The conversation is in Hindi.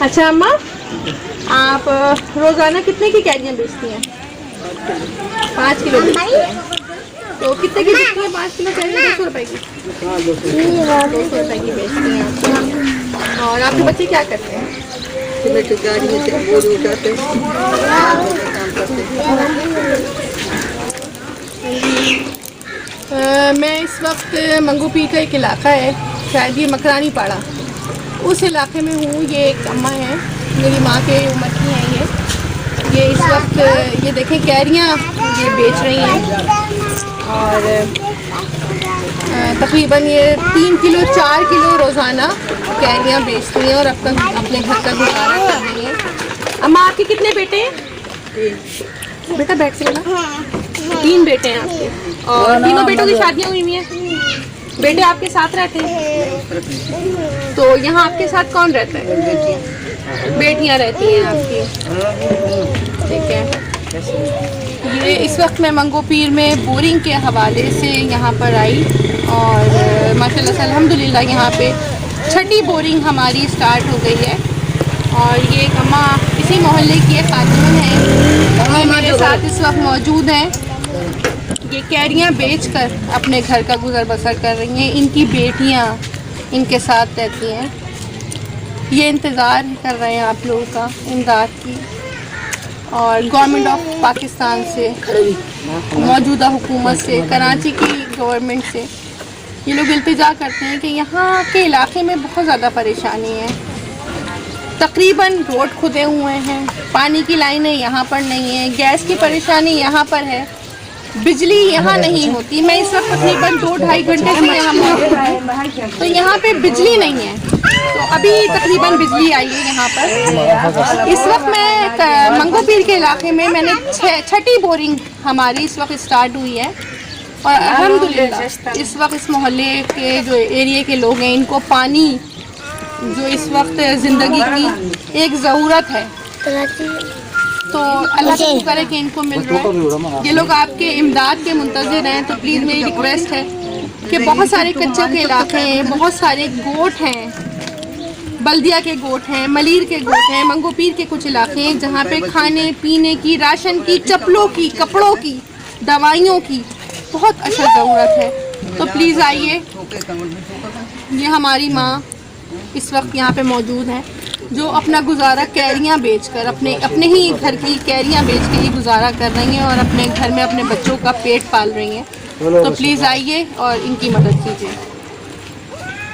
अच्छा अम्मा, आप रोज़ाना कितने की कैरियाँ बेचती हैं? 5 किलो बेचती हैं। तो कितने की बिकती है 5 किलो कैरियाँ? 200 रुपए की। 200 रुपए की बेचती हैं आप। और आपके बच्चे क्या करते हैं? गाड़ी में से बोझ उठाते हैं, काम करते हैं। मैं इस वक्त मंगू पीर का एक इलाका है, शायद ये मकरानी पाड़ा, उस इलाके में हूँ। ये एक अम्मा है, मेरी माँ के उम्र की हैं ये इस वक्त ये देखें कैरियाँ ये बेच रही हैं। और तकरीबन ये 3 किलो 4 किलो रोज़ाना कैरियाँ बेचती हैं और अपने घर का गुजारा कर रही हैं। अम्मा आपके कितने बेटे हैं? बेटा बैठ से ना। 3 बेटे हैं आपके और तीनों बेटों की शादियाँ हुई हैं? बेटे आपके साथ रहते हैं? तो यहाँ आपके साथ कौन रहता है? बेटियाँ रहती हैं आपकी, ठीक है। ये इस वक्त मैं मंगो पीर में बोरिंग के हवाले से यहाँ पर आई और माशाल्लाह से अल्हम्दुलिल्लाह यहाँ पे 6ठी बोरिंग हमारी स्टार्ट हो गई है। और ये एक अम्मा इसी मोहल्ले की एक खातून है, मेरे साथ इस वक्त मौजूद हैं। ये कैरियाँ बेचकर अपने घर का गुजर बसर कर रही हैं। इनकी बेटियाँ इनके साथ रहती हैं। ये इंतज़ार कर रहे हैं आप लोगों का इमदाद की। और गवर्नमेंट ऑफ पाकिस्तान से, मौजूदा हुकूमत से, कराची की गवर्नमेंट से ये लोग इल्तिजा करते हैं कि यहाँ के इलाके में बहुत ज़्यादा परेशानी है। तकरीबन रोड खुदे हुए हैं, पानी की लाइनें यहाँ पर नहीं है, गैस की परेशानी यहाँ पर है, बिजली यहाँ नहीं होती। मैं इस वक्त तकरीबन 2-2.5 घंटे से यहाँ मौजूद हूँ, तो यहाँ पे बिजली नहीं है। तो अभी तकरीबन बिजली आई है यहाँ पर। इस वक्त मैं मंगो पीर के इलाके में, मैंने 6ठी बोरिंग हमारी इस वक्त स्टार्ट हुई है। और अल्हम्दुलिल्लाह इस वक्त इस मोहल्ले के जो एरिया के लोग हैं, इनको पानी जो इस वक्त ज़िंदगी की एक ज़रूरत है, तो अल्लाह का शुक्र है कि इनको मिल रहा है। ये लोग आपके इमदाद के मुंतज़िर हैं, तो प्लीज़ मेरी रिक्वेस्ट है कि बहुत सारे कच्चों के इलाके हैं, बहुत सारे गोट हैं, बल्दिया के गोट हैं, मलीर के गोट हैं, मंगो पीर के कुछ इलाके हैं जहाँ पे खाने पीने की, राशन की, चप्पलों की, कपड़ों की, दवाइयों की बहुत अशद ज़रूरत है। तो प्लीज़ आइए। ये हमारी माँ इस वक्त यहाँ पे मौजूद हैं जो अपना गुजारा कैरियाँ बेचकर, अपने ही घर की कैरियाँ बेच के ही गुजारा कर रही हैं और अपने घर में अपने बच्चों का पेट पाल रही हैं। तो प्लीज़ आइए और इनकी मदद कीजिए।